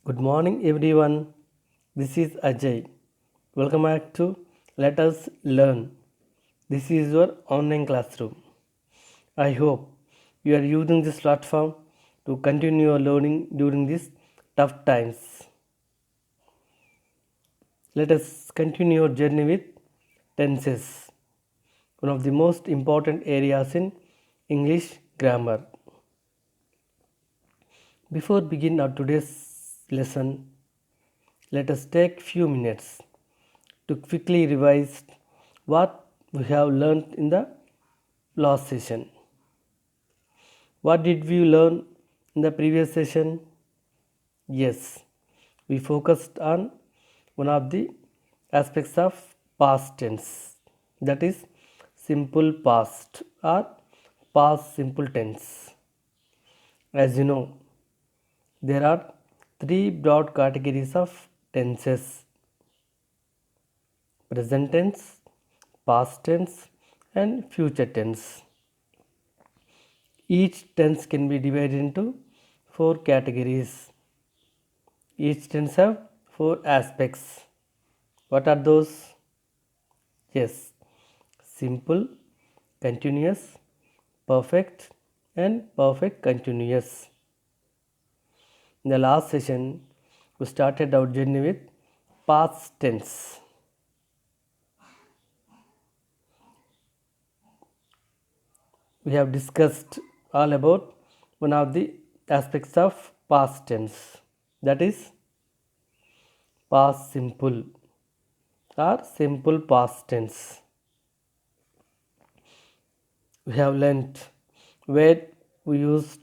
Good morning, everyone. This is Ajay. Welcome back to Let Us Learn. This is your online classroom. I hope you are using this platform to continue your learning during these tough times. Let us continue your journey with tenses, one of the most important areas in English grammar. Before begin our today's lesson, let us take few minutes to quickly revise what we have learned in the last session. What did we learn in the previous session? Yes, we focused on one of the aspects of past tense, that is simple past or past simple tense. As you know, there are three broad categories of tenses: present tense, past tense, and future tense. Each tense can be divided into four categories. Each tense have four aspects. What are those? Yes, simple, continuous, perfect, and perfect continuous. In the last session, we started our journey with past tense. We have discussed all about one of the aspects of past tense, that is past simple or simple past tense. We have learnt where we use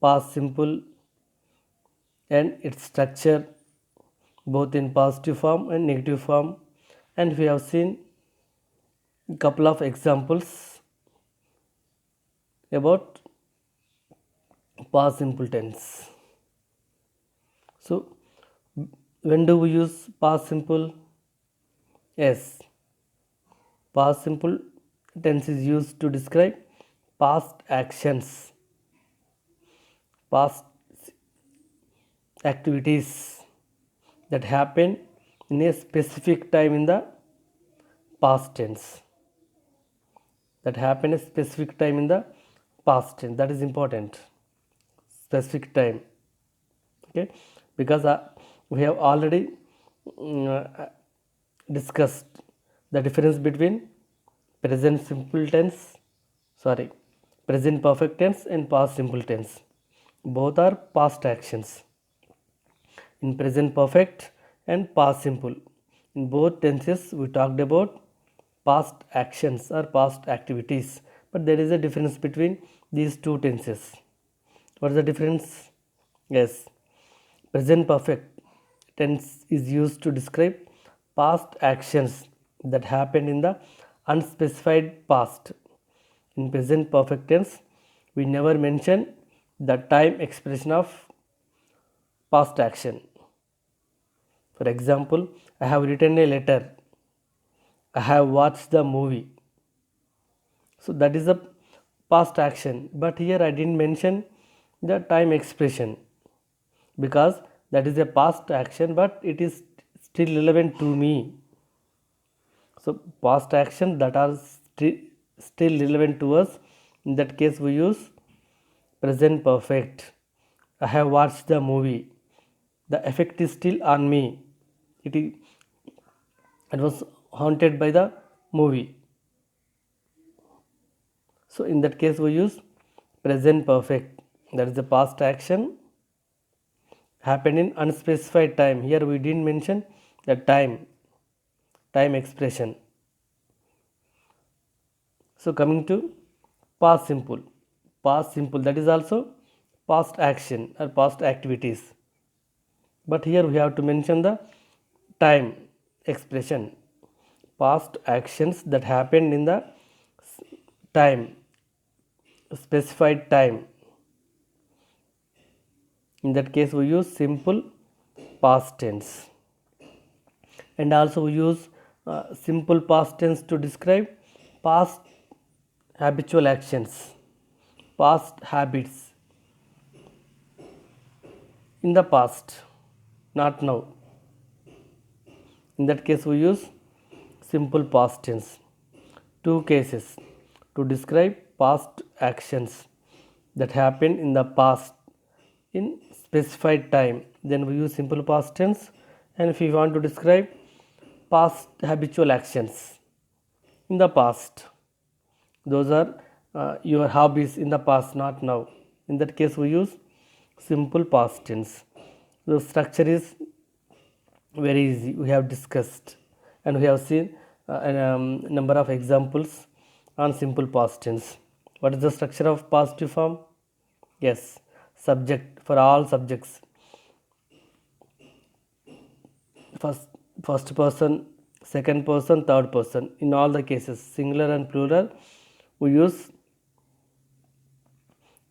past simple and its structure both in positive form and negative form, and we have seen a couple of examples about past simple tense. So when do we use past simple? Yes, past simple tense is used to describe past actions, past activities that happen in a specific time in the past tense. That happen a specific time in the past tense. That is important. Specific time. Okay, because we have already discussed the difference between present simple tense, sorry, present perfect tense and past simple tense. Both are past actions. In present perfect and past simple, in both tenses we talked about past actions or past activities, but there is a difference between these two tenses. What is the difference? Yes, present perfect tense is used to describe past actions that happened in the unspecified past. In present perfect tense, we never mention the time expression of past action. For example, I have written a letter, I have watched the movie. So that is a past action, but here I didn't mention the time expression because that is a past action, but it is still relevant to me. So past action that are still relevant to us, in that case we use present perfect. I have watched the movie, the effect is still on me. It was haunted by the movie. So in that case we use present perfect. That is the past action happened in unspecified time. Here we didn't mention the time expression. So coming to past simple. Past simple, that is also past action or past activities. But here we have to mention the time expression. Past actions that happened in the time, specified time. In that case we use simple past tense. And also we use simple past tense to describe past habitual actions, past habits in the past. not now. In that case we use simple past tense. Two cases to describe past actions that happened in the past in specified time, then we use simple past tense. And if we want to describe past habitual actions in the past, those are your hobbies in the past, not now. In that case we use simple past tense. The structure is very easy, we have discussed and we have seen a number of examples on simple past tense. What is the structure of positive form? Yes, subject for all subjects. First person, second person, third person. In all the cases, singular and plural, we use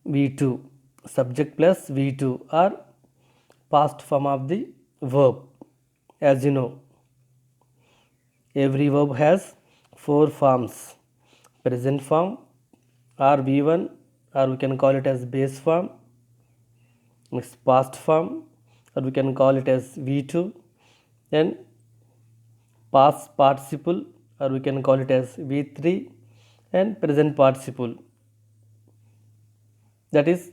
V2. Subject plus V2 or past form of the verb. As you know, every verb has four forms: present form or V1, or we can call it as base form, next past form, or we can call it as V2, then past participle, or we can call it as V3, and present participle, that is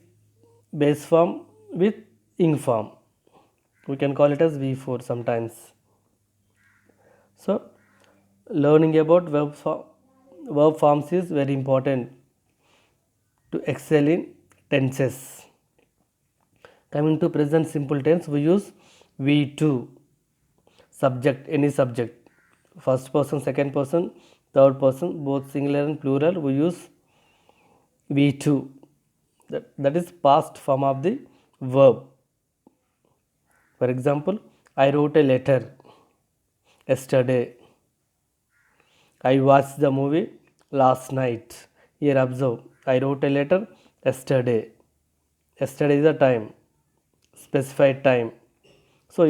base form with ing form, we can call it as V4 sometimes. So learning about verb forms is very important to excel in tenses. Coming to present simple tense, we use V2. Subject, any subject, first person, second person, third person, both singular and plural, we use V2. That is past form of the verb. For example, I wrote a letter yesterday. I watched the movie last night. Here observe, I wrote a letter yesterday. Yesterday is the time, specified time. So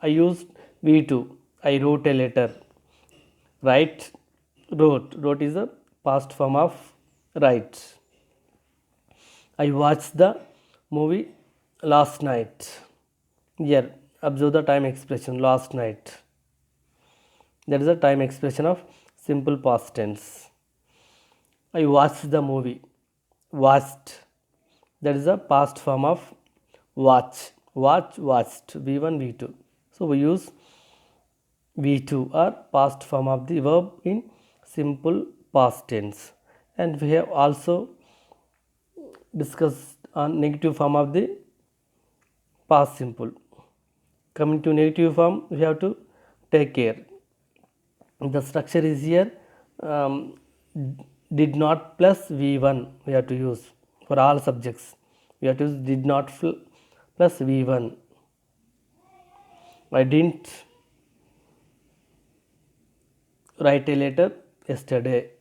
I used V2. I wrote a letter. Write, wrote. Wrote is a past form of write. I watched the movie last night. Here, observe the time expression last night. That is a time expression of simple past tense. I watched the movie. Watched. That is a past form of watch. Watch, watched. V1, V2. So we use V2 or past form of the verb in simple past tense. And we have also discussed on negative form of the past simple. Coming to negative form, we have to take care. The structure is here, did not plus V1 we have to use for all subjects. We have to use did not plus V1. I didn't write a letter yesterday.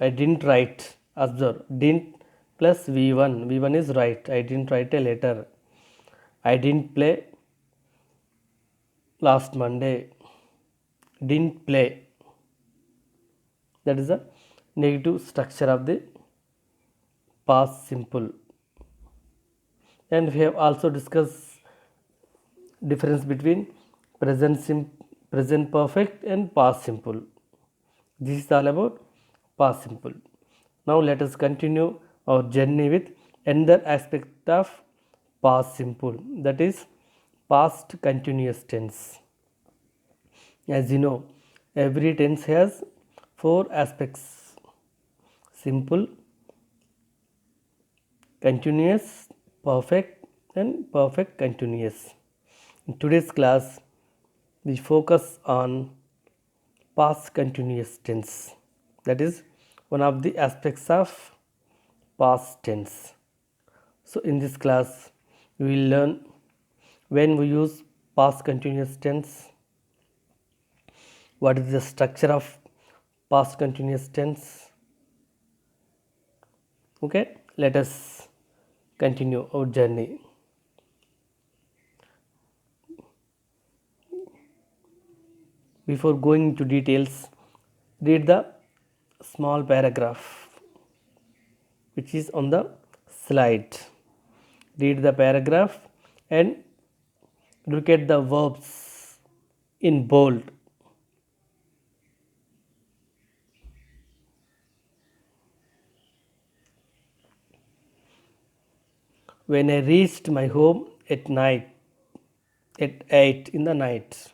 I didn't write. Observe, didn't plus V1. V1 is write. I didn't write a letter. I didn't play last Monday. Didn't play. That is the negative structure of the past simple. And we have also discussed difference between present perfect and past simple. This is all about past simple. Now let us continue our journey with another aspect of past simple, that is past continuous tense. As you know, every tense has four aspects: simple, continuous, perfect, and perfect continuous. In today's class, we focus on past continuous tense. That is one of the aspects of past tense. So in this class, we will learn when we use past continuous tense, what is the structure of past continuous tense. Okay, let us continue our journey. Before going into details, read the small paragraph which is on the slide. Read the paragraph and Look at the verbs in bold. When I reached my home at night, at 8 in the night,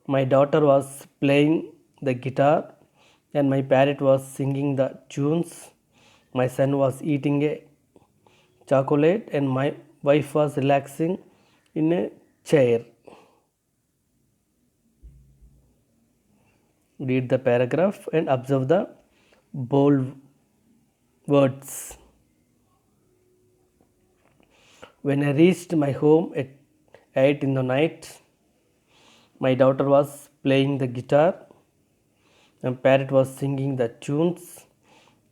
my daughter was playing the guitar and my parrot was singing the tunes. My son was eating a chocolate and my wife was relaxing in a chair. Read the paragraph and observe the bold words. When I reached my home at 8 in the night, my daughter was playing the guitar, my parrot was singing the tunes,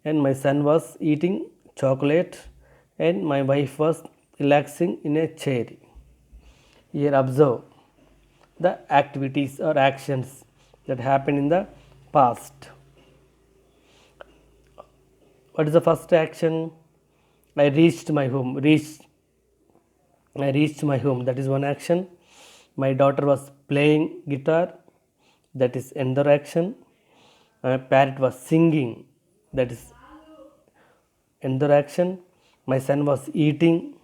and my son was eating chocolate, and my wife was relaxing in a chair. Here, observe the activities or actions that happened in the past. What is the first action? I reached my home. I reached my home. That is one action. My daughter was playing guitar. That is another action. My parrot was singing. That is another action. My son was eating.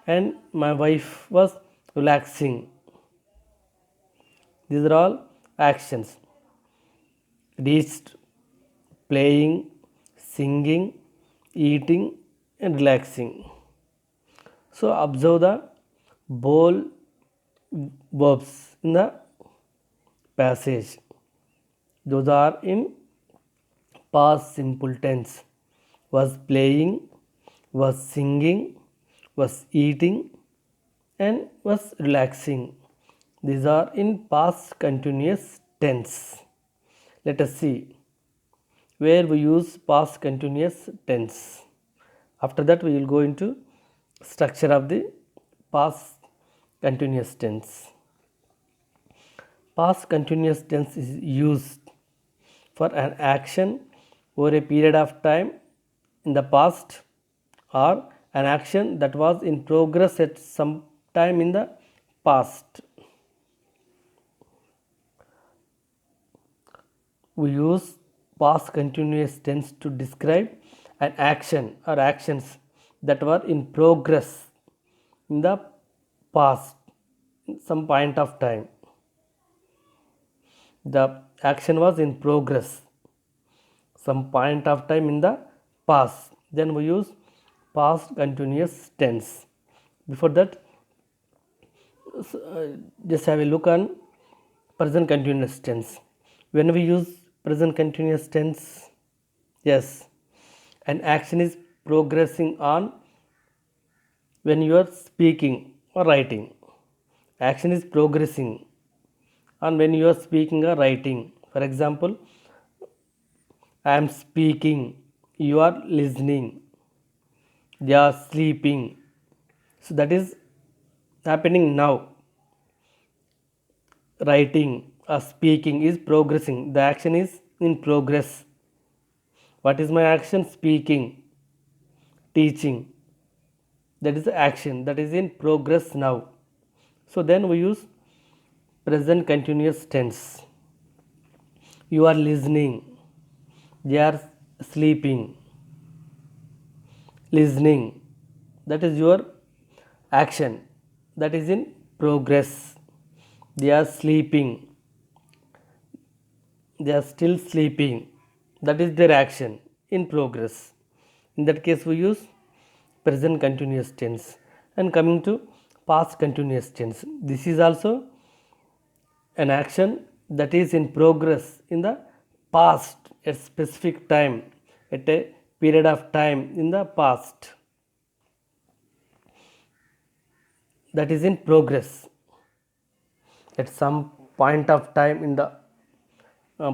And my wife was relaxing. These are all actions. Reached, playing, singing, eating, and relaxing. So observe the bold verbs in the passage. Those are in past simple tense. Was playing, was singing, was eating, and was relaxing. These are in past continuous tense. Let us see where we use past continuous tense. After that, we will go into structure of the past continuous tense. Past continuous tense is used for an action over a period of time in the past or an action that was in progress at some time in the past. We use past continuous tense to describe an action or actions that were in progress in the past some point of time. The action was in progress some point of time in the past. Then we use past continuous tense. Before that, just have a look on present continuous tense. When we use present continuous tense, yes, an action is progressing on when you are speaking or writing. Action is progressing on when you are speaking or writing. For example, I am speaking, you are listening, they are sleeping. So that is happening now. Writing or speaking is progressing. The action is in progress. What is my action? Speaking, teaching. That is the action that is in progress now. So then we use present continuous tense. You are listening, they are sleeping. Listening, that is your action that is in progress. They are sleeping, they are still sleeping. That is their action in progress. In that case, we use present continuous tense. And coming to past continuous tense, this is also an action that is in progress in the past at specific time, at a period of time in the past, that is in progress at some point of time in the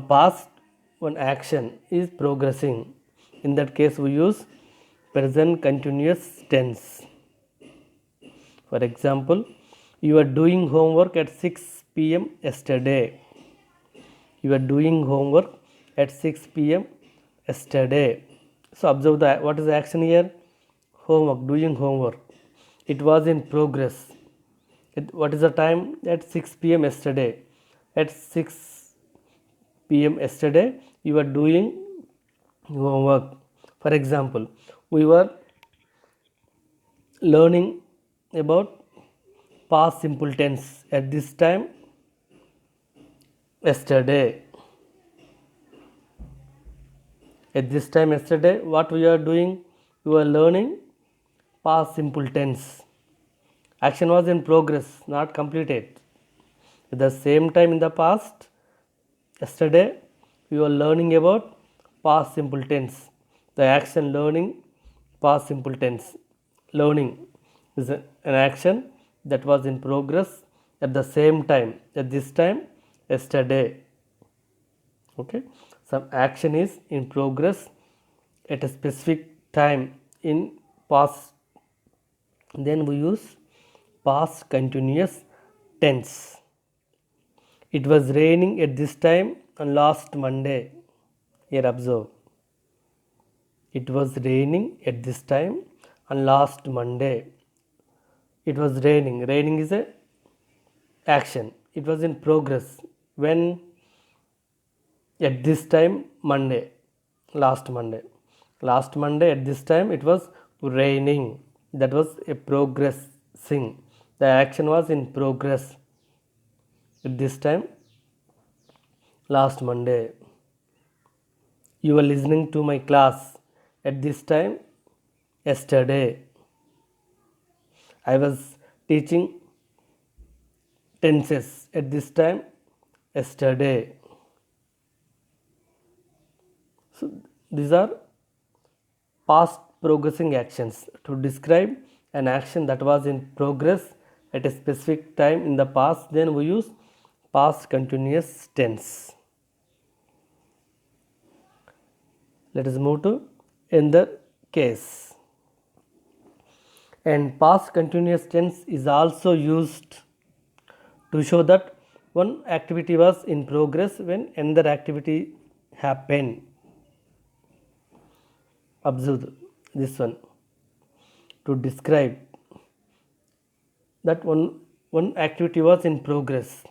past. One action is progressing. In that case, we use present continuous tense. For example, you are doing homework at 6 p.m. yesterday. You are doing homework at 6 p.m. yesterday. So observe that what is the action here? Homework, doing homework. It was in progress. What is the time? At 6 p.m. yesterday. At 6 p.m. yesterday, you were doing your work. For example, we were learning about past simple tense at this time yesterday. At this time yesterday, what we are doing? We were learning past simple tense. Action was in progress, not completed. At the same time in the past, yesterday, we were learning about past simple tense. The action learning past simple tense. Learning is an action that was in progress at the same time, at this time, yesterday. Okay, some action is in progress at a specific time in past, then we use past continuous tense. It was raining at this time on last Monday. Here observe. It was raining at this time on last Monday. It was raining. Raining is a action. It was in progress when at this time Monday, last Monday. Last Monday at this time it was raining. That was a progressing. The action was in progress at this time last Monday. You were listening to my class at this time yesterday. I was teaching tenses at this time yesterday. So these are past progressing actions. To describe an action that was in progress at a specific time in the past, then we use past continuous tense. Let us move to another case. And past continuous tense is also used to show that one activity was in progress when another activity happened. Observe this one. To describe that one activity was in progress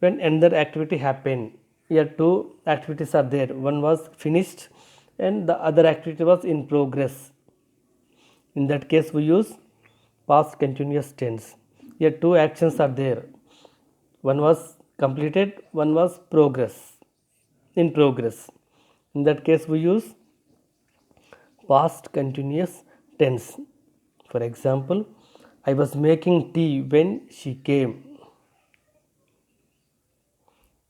when another activity happened. Here two activities are there. One was finished and the other activity was in progress. In that case we use past continuous tense. Here two actions are there. One was completed, one was in progress. In that case we use past continuous tense. For example, I was making tea when she came.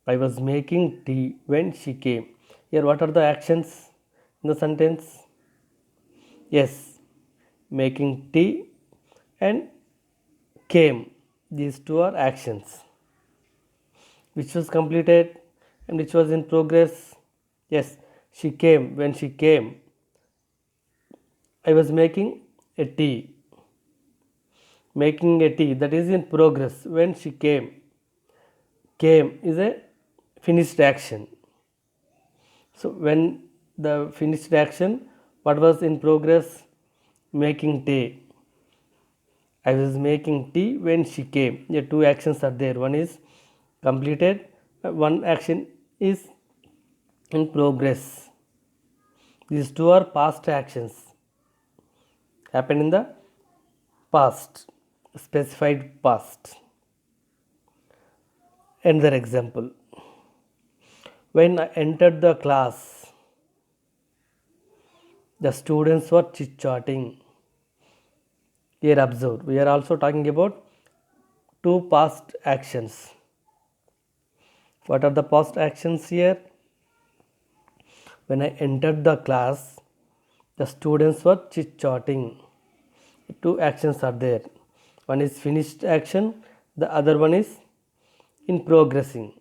I was making tea when she came. Here what are the actions in the sentence? Yes, making tea and came. These two are actions. Which was completed and which was in progress? Yes, she came. When she came, I was making a tea. Making a tea, that is in progress when she came. Came is a finished action. So when the finished action, what was in progress? Making tea. I was making tea when she came. The two actions are there. One is completed, one action is in progress. These two are past actions. Happened in the past, specified past. Another example. When I entered the class, the students were chit-chatting. Here observe, we are also talking about two past actions. What are the past actions here? When I entered the class, the students were chit-chatting. Two actions are there. One is finished action, the other one is in progressing.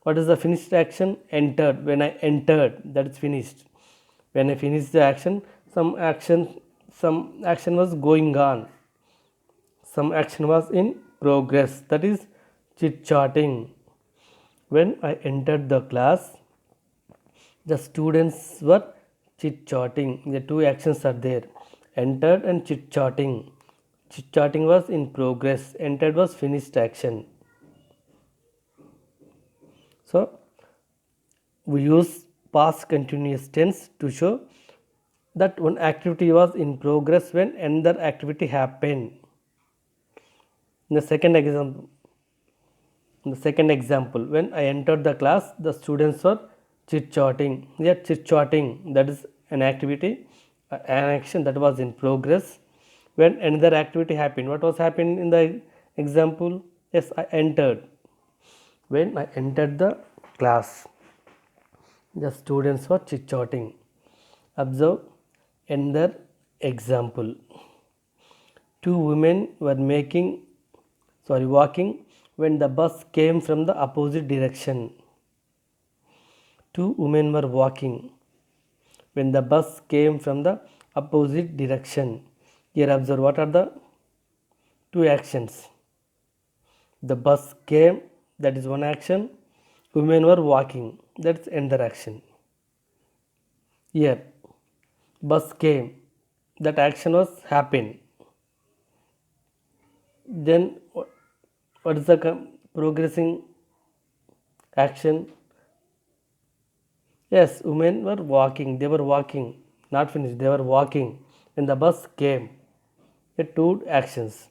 What is the finished action? Entered. When I entered, that is finished. When I finished the action, some action was going on. Some action was in progress. That is chit-chatting. When I entered the class, the students were chit-chatting. The two actions are there. Entered and chit-chatting. Chit-chatting was in progress. Entered was finished action. So we use past continuous tense to show that one activity was in progress when another activity happened. In the second example, when I entered the class, the students were chit-chatting. Yeah, chit-chatting, that is an activity, an action that was in progress when another activity happened. What was happening in the example? Yes, I entered. When I entered the class, the students were chit-chatting. Observe another example. Two women were walking when the bus came from the opposite direction. Two women were walking when the bus came from the opposite direction. Here observe what are the two actions. The bus came, that is one action. Women were walking, that's another action. Here bus came, that action was happened. Then what is the progressing action? Yes, women were walking. They were walking. Not finished. They were walking. When the bus came, the two actions.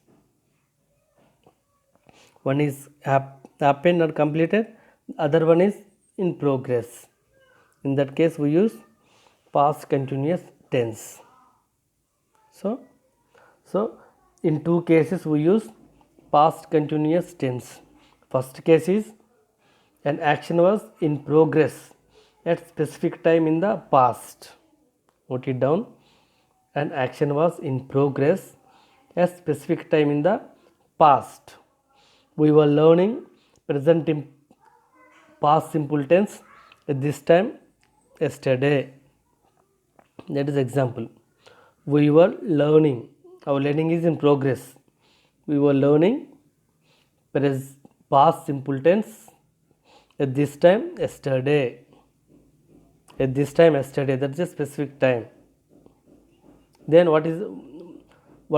One is happened or completed. Other one is in progress. In that case, we use past continuous tense. So in two cases, we use past continuous tense. First case is an action was in progress at specific time in the past. Note it down. An action was in progress at specific time in the past. We were learning present past simple tense at this time yesterday. That is example. We were learning. Our learning is in progress. We were learning past simple tense at this time yesterday. At this time yesterday, that's a specific time. Then what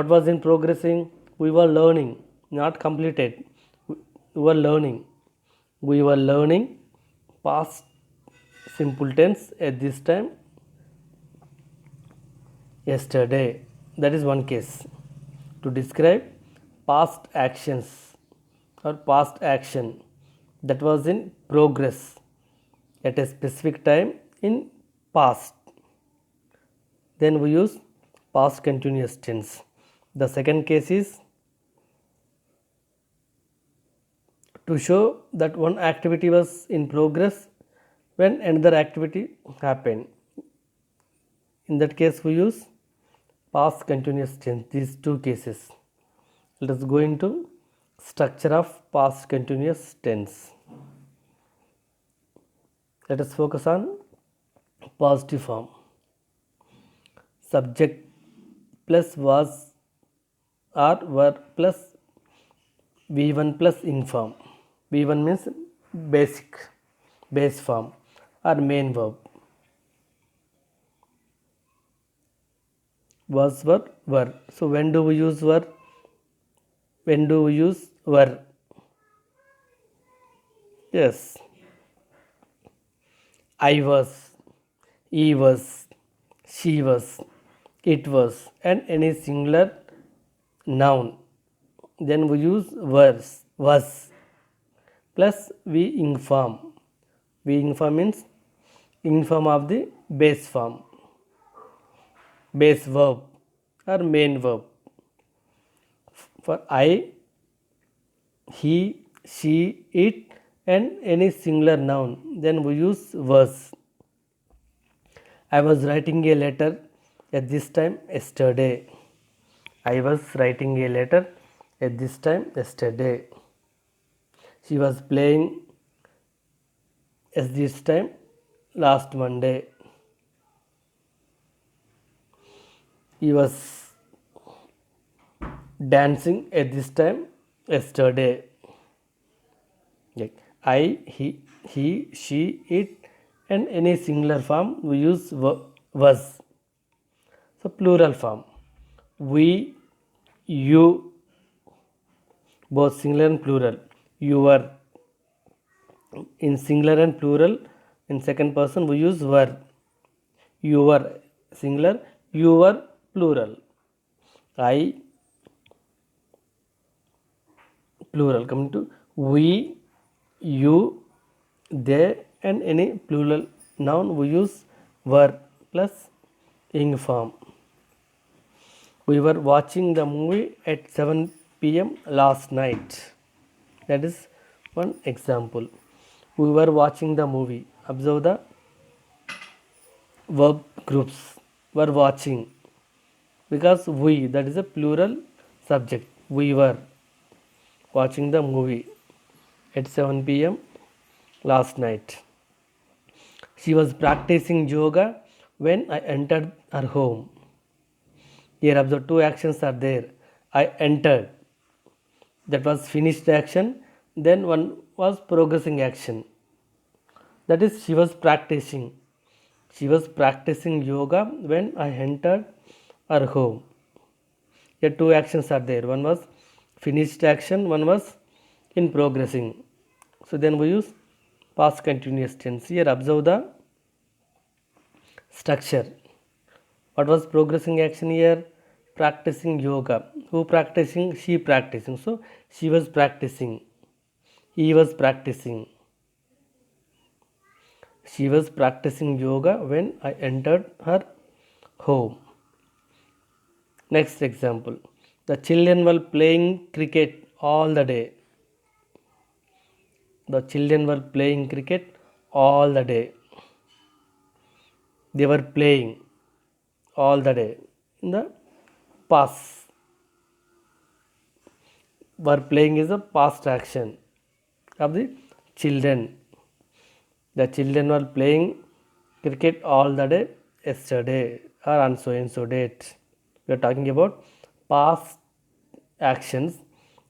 was in progressing? We were learning, not completed. We were learning. We were learning past simple tense at this time yesterday. That is one case. To describe past actions or past action that was in progress at a specific time in past. Then we use past continuous tense. The second case is to show that one activity was in progress when another activity happened. In that case, we use past continuous tense. These two cases. Let us go into structure of past continuous tense. Let us focus on positive form. Subject plus was or were plus V1 plus inform. V1 means base form or main verb. Was, were. So when do we use were? When do we use were? Yes. I was, he was, she was, it was, and any singular noun. Then we use was plus we inform. We inform means inform of the base form, base verb or main verb. For I, he, she, it, and any singular noun, then we use was. I was writing a letter at this time yesterday. I was writing a letter at this time yesterday. She was playing at this time last Monday. He was dancing at this time yesterday. Like I, he, she, it, and any singular form we use was. So plural form. We, you, both singular and plural. Your, in singular and plural, in second person we use were. Your singular, your plural. I plural. Coming to we, you, they, and any plural noun we use were plus ing form. We were watching the movie at 7 p.m. last night. That is one example. We were watching the movie. Observe the verb groups. Were watching, because we, that is a plural subject. We were watching the movie at 7 p.m. last night. She was practicing yoga when I entered her home. Here observe two actions are there. I entered, that was finished action, then one was progressing action. That is, she was practicing. She was practicing yoga when I entered her home. Here two actions are there. One was finished action, one was in progressing. So then we use past continuous tense. Here observe the structure. What was progressing action here? Practicing yoga. Who practicing? She practicing. So she was practicing. He was practicing. She was practicing yoga when I entered her home. Next example. The children were playing cricket all the day. The children were playing cricket all the day. They were playing all the day. In the past, were playing is a past action of the children. The children were playing cricket all the day yesterday or on so and so date. We are talking about past actions,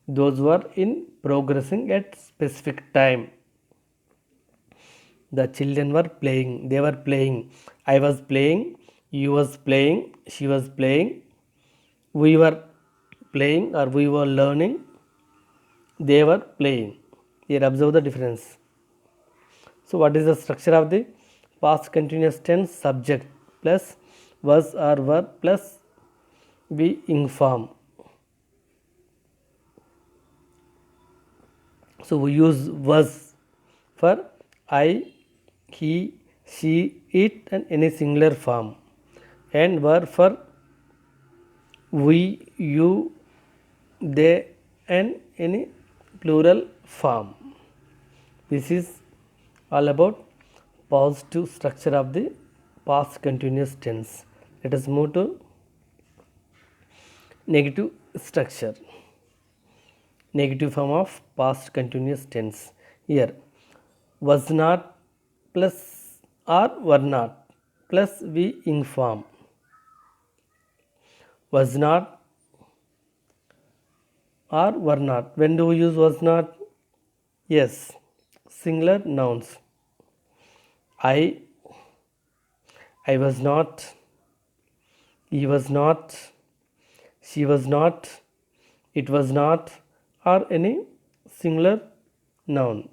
those were in progressing at specific time. The children were playing, they were playing. I was playing, you was playing, she was playing, we were playing or we were learning, they were playing. Here observe the difference. So what is the structure of the past continuous tense? Subject plus was or were plus being form. So we use was for I, he, she, it and any singular form, and were for we, you, they and any plural form. This is all about positive structure of the past continuous tense. Let us move to negative structure. Negative form of past continuous tense. Here was not plus or were not plus being form. Was not or were not. When do we use was not? Yes, singular nouns. I was not, he was not, she was not, it was not, or any singular noun.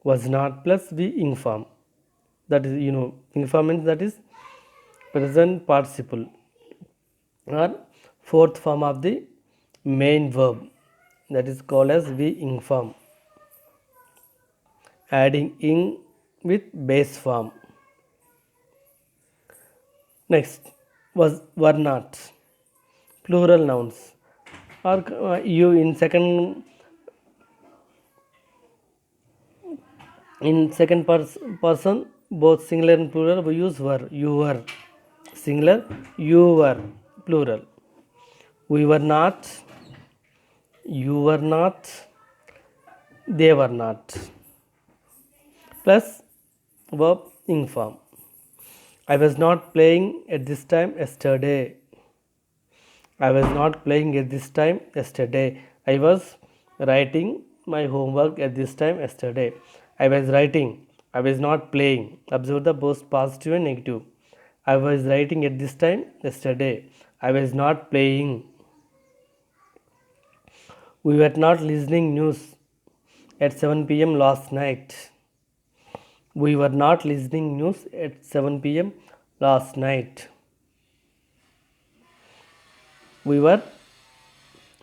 Was not plus being form. That is, ing form means that is present participle or fourth form of the main verb, that is called as being form. Adding ing with base form. Next was were not, plural nouns, or you in second person both singular and plural we use were. You were singular, you were plural. We were not, you were not, they were not, plus verb ing form. I was not playing at this time yesterday. I was not playing at this time yesterday. I was writing my homework at this time yesterday. I was writing. I was not playing. Observe the both positive and negative. I was writing at this time yesterday. I was not playing. We were not listening news at 7 p.m. last night. We were not listening news at 7 p.m. last night. We were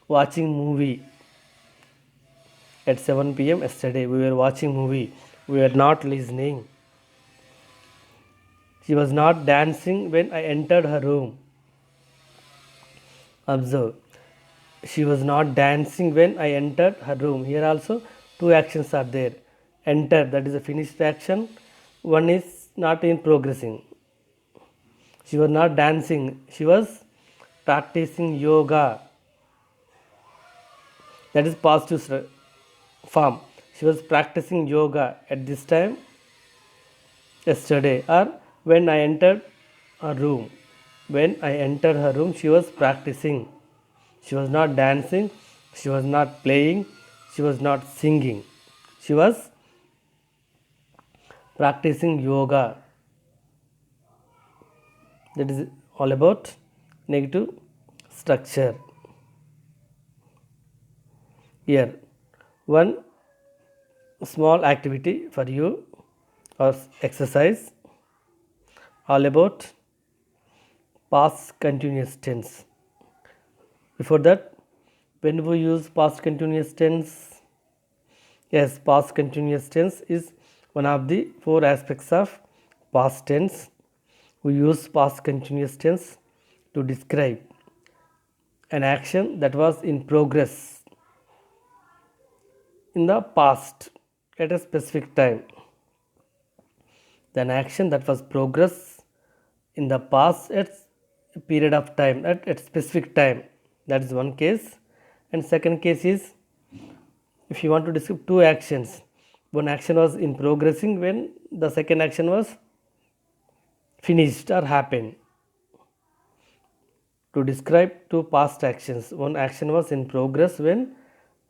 watching movie at 7 p.m. yesterday. We were watching movie. We were not listening. She was not dancing when I entered her room. Observe. She was not dancing when I entered her room. Here also two actions are there. Enter, that is a finished action. One is not in progressing. She was not dancing. She was practicing yoga. That is positive form. She was practicing yoga at this time yesterday, or when I entered her room. When I entered her room, she was practicing. She was not dancing, she was not playing, she was not singing. She was practicing yoga. That is all about negative structure. Here, one small activity for you or exercise all about past continuous tense. Before that, when we use past continuous tense, yes, past continuous tense is one of the four aspects of past tense. We use past continuous tense to describe an action that was in progress in the past at a specific time. An action that was progress in the past at a period of time, at specific time. That is one case. And second case is, if you want to describe two actions, one action was in progressing when the second action was finished or happened. To describe two past actions, one action was in progress when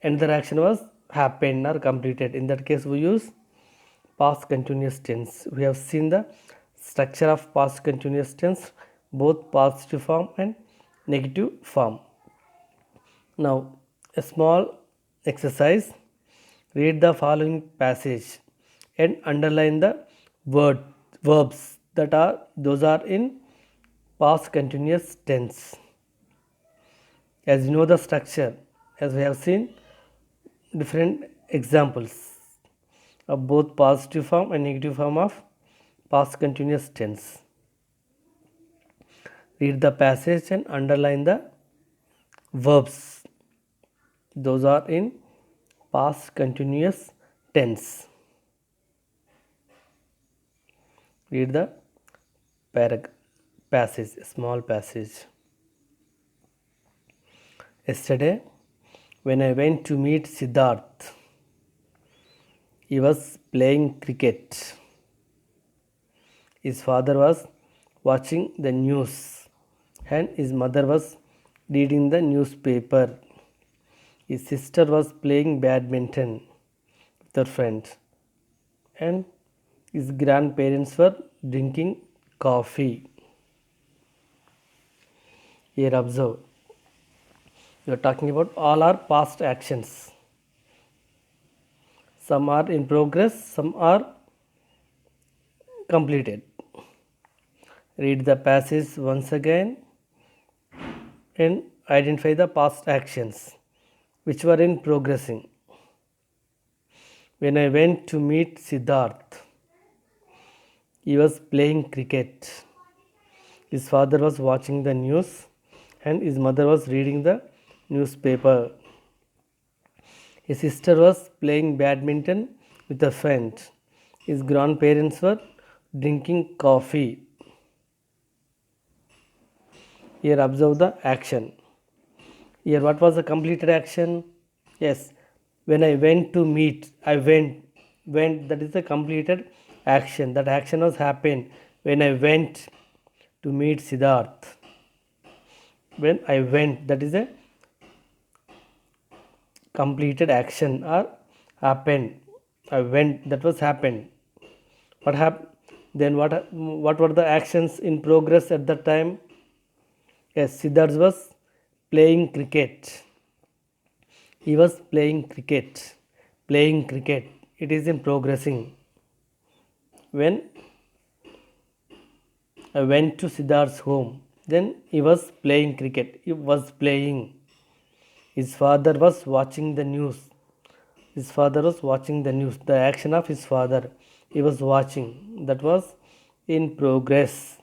another action was happened or completed. In that case, we use past continuous tense. We have seen the structure of past continuous tense, both positive form and negative form. Now, a small exercise. Read the following passage and underline the verbs those are in past continuous tense. As you know the structure, as we have seen different examples of both positive form and negative form of past continuous tense. Read the passage and underline the verbs. Those are in past continuous tense. Read the passage, small passage. Yesterday, when I went to meet Siddharth, he was playing cricket. His father was watching the news and his mother was reading the newspaper. His sister was playing badminton with her friend and his grandparents were drinking coffee. Here observe. We are talking about all our past actions. Some are in progress, some are completed. Read the passage once again and identify the past actions which were in progressing. When I went to meet Siddharth, he was playing cricket. His father was watching the news and his mother was reading the newspaper. His sister was playing badminton with a friend. His grandparents were drinking coffee. Here observe the action. Here what was the completed action? Yes, when I went to meet, I went, that is the completed action. That action was happened when I went to meet Siddharth. When I went, that is a completed action or happened. I went, that was happened. What happened? Then what were the actions in progress at that time? Yes, Siddharth was playing cricket. He was playing cricket. Playing cricket, it is in progressing. When I went to Siddharth's home, then he was playing cricket. He was playing. His father was watching the news. His father was watching the news. The action of his father, he was watching, that was in progress.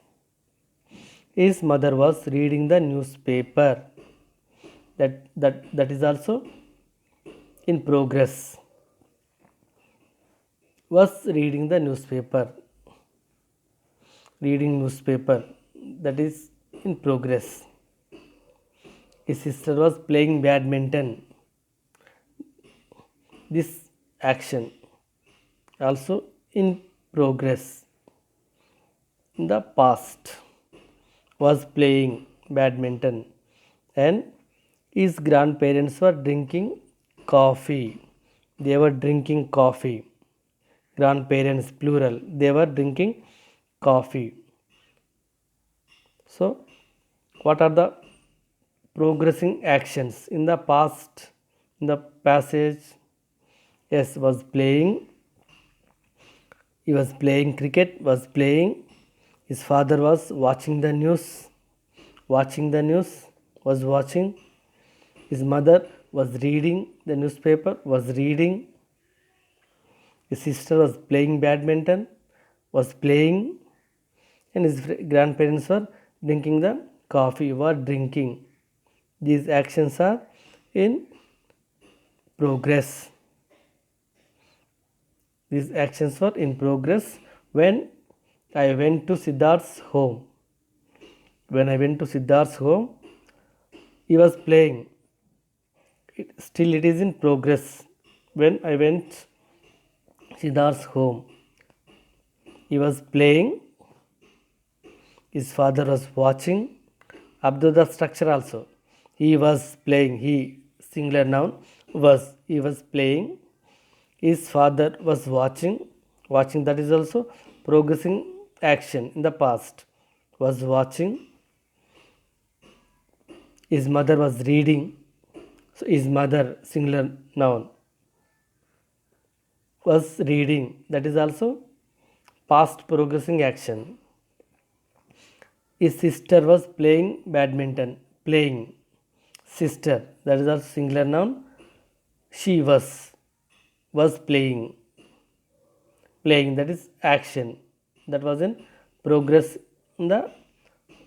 His mother was reading the newspaper. That is also in progress. Was reading the newspaper. Reading newspaper, that is in progress. His sister was playing badminton. This action also in progress. In the past, was playing badminton, and his grandparents were drinking coffee. They were drinking coffee. Grandparents plural, they were drinking coffee. So what are the progressing actions in the past, in the passage? Yes, was playing. He was playing cricket. Was playing. His father was watching the news. Watching the news. Was watching. His mother was reading the newspaper. Was reading. His sister was playing badminton. Was playing. And his grandparents were drinking the coffee. Were drinking. These actions are in progress. These actions were in progress when I went to Siddharth's home. When I went to Siddharth's home, he was playing. Still it is in progress. When I went Siddharth's home, he was playing. His father was watching. Observe the structure also. He was playing. He, singular noun, was. He was playing. His father was watching. Watching, that is also progressing action in the past. Was watching. His mother was reading. So his mother, singular noun, was reading. That is also past progressing action. His sister was playing badminton. Playing. Sister, that is also singular noun. She was playing. Playing, that is action. That was in progress in the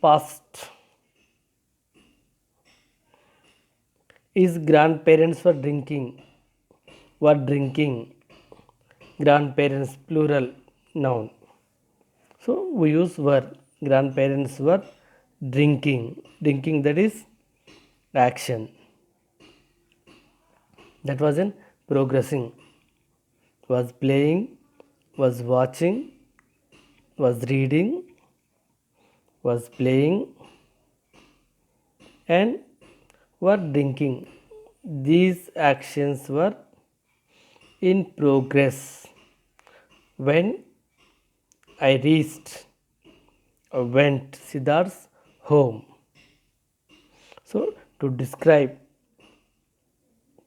past. His grandparents were drinking. Were drinking. Grandparents, plural noun. So we use were. Grandparents were drinking. Drinking, that is action. That was in progressing. Was playing. Was watching. Was reading. Was playing. And were drinking. These actions were in progress when I went Siddharth's home. So to describe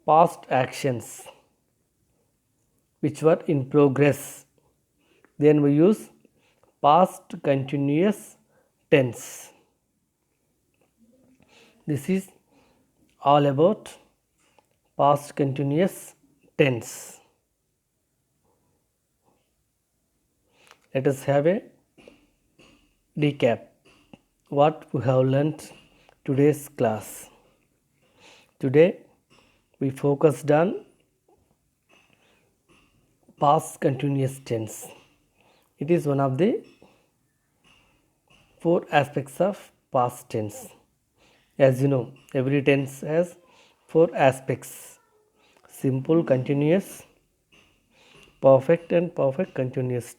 past actions which were in progress, then we use past continuous tense. This is all about past continuous tense. Let us have a recap what we have learnt today's class. Today we focused on past continuous tense. It is one of the 4 aspects of past tense. As you know, every tense has 4 aspects: simple, continuous, perfect, and perfect continuous.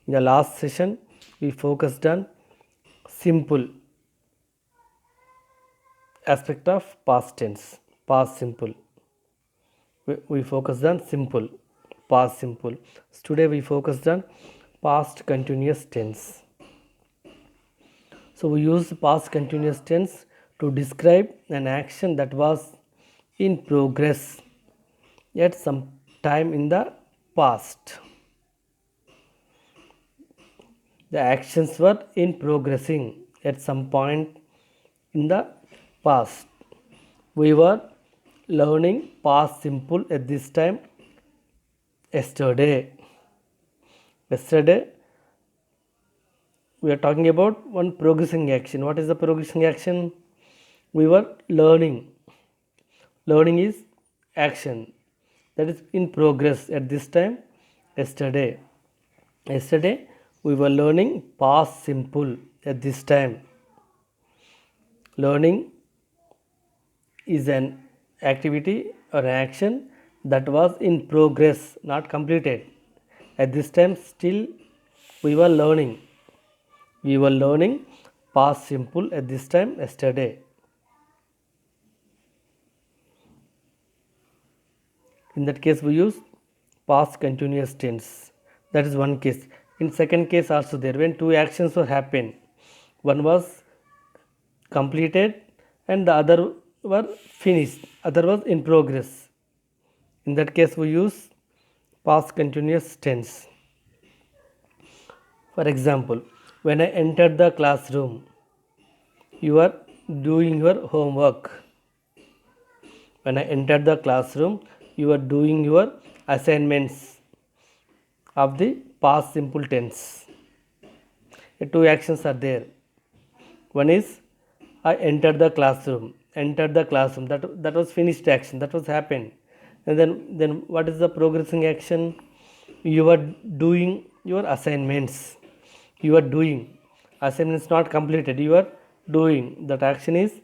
In the last session, we focused on simple aspect of past tense, past simple. We focused on simple, past simple. Today we focused on past continuous tense. So we use past continuous tense to describe an action that was in progress at some time in the past. The actions were in progressing at some point in the past. We were learning past simple at this time yesterday. Yesterday we are talking about one progressing action. What is the progressing action? We were learning. Learning is action that is in progress at this time yesterday. Yesterday we were learning past simple at this time. Learning is an activity or an action that was in progress, not completed. At this time still we were learning. We were learning past simple at this time yesterday. In that case we use past continuous tense. That is one case. In second case also there, when two actions were happen, one was completed and the other were finished, other was in progress. In that case we use past continuous tense. For example, when I entered the classroom, you are doing your homework. When I entered the classroom, you are doing your assignments of the past simple tense. The two actions are there. One is I entered the classroom. Entered the classroom. That was finished action. That was happened. And then what is the progressing action? You are doing your assignments. You are doing. Assignments not completed. You are doing. That action is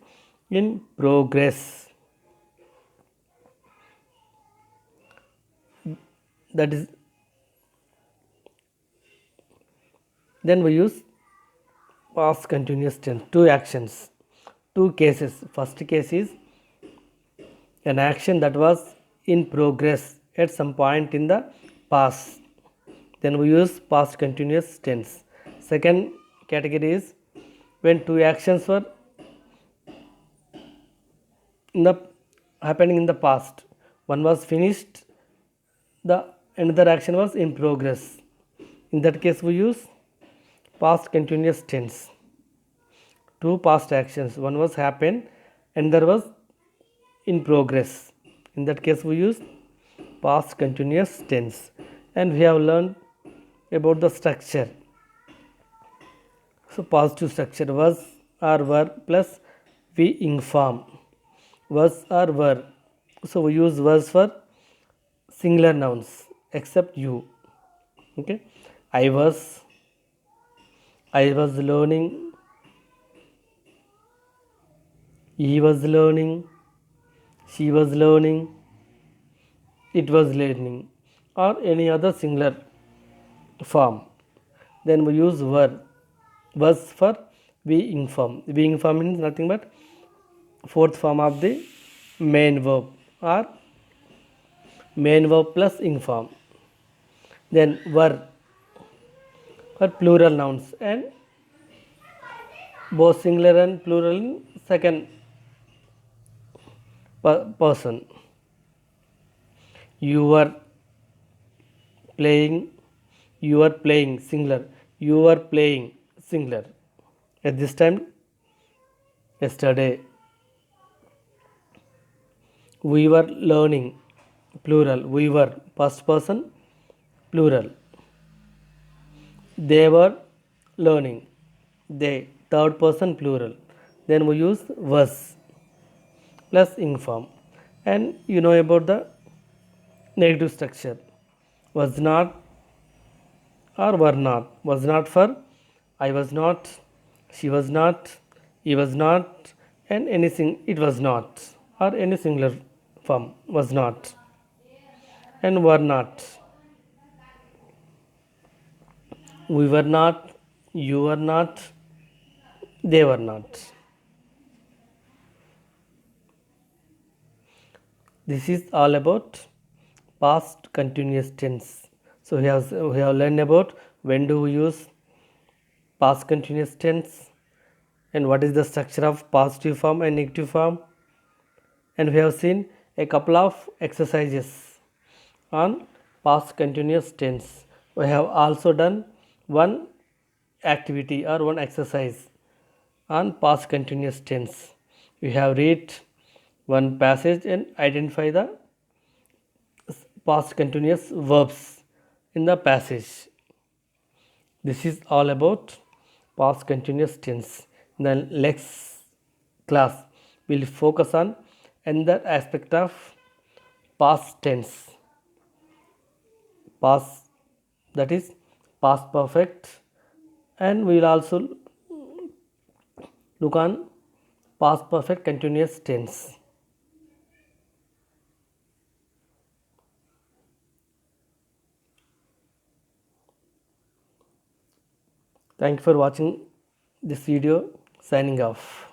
in progress. That is. Then we use past continuous tense. Two actions. Two cases. First case is an action that was in progress at some point in the past. Then we use past continuous tense. Second category is when two actions were happening in the past. One was finished, the another action was in progress. In that case we use past continuous tense. Two past actions, one was happened and there was in progress. In that case we use past continuous tense. And we have learned about the structure. So positive structure, was or were plus we inform. Was or were. So we use was for singular nouns except you. Okay. I was learning. He was learning. She was learning. It was learning. Or any other singular form. Then we use were. Was for we inform. We inform means nothing but fourth form of the main verb or main verb plus inform. Then were for plural nouns and both singular and plural in second person. You were playing. You are playing singular. You are playing singular. At this time yesterday. We were learning plural. We were first person plural. They were learning. They third person plural. Then we use was plus inform. And you know about the negative structure. Was not or were not. Was not for I was not, she was not, he was not, and anything it was not, or any singular form was not, and were not. We were not, you were not, they were not. This is all about past continuous tense. So we have learned about when do we use past continuous tense and what is the structure of positive form and negative form, and we have seen a couple of exercises on past continuous tense. We have also done one activity or one exercise on past continuous tense. We have read one passage and identify the past continuous verbs in the passage. This is all about past continuous tense. In the next class, we will focus on another aspect of past tense. Past, that is past perfect, and we will also look on past perfect continuous tense. Thank you for watching this video. Signing off.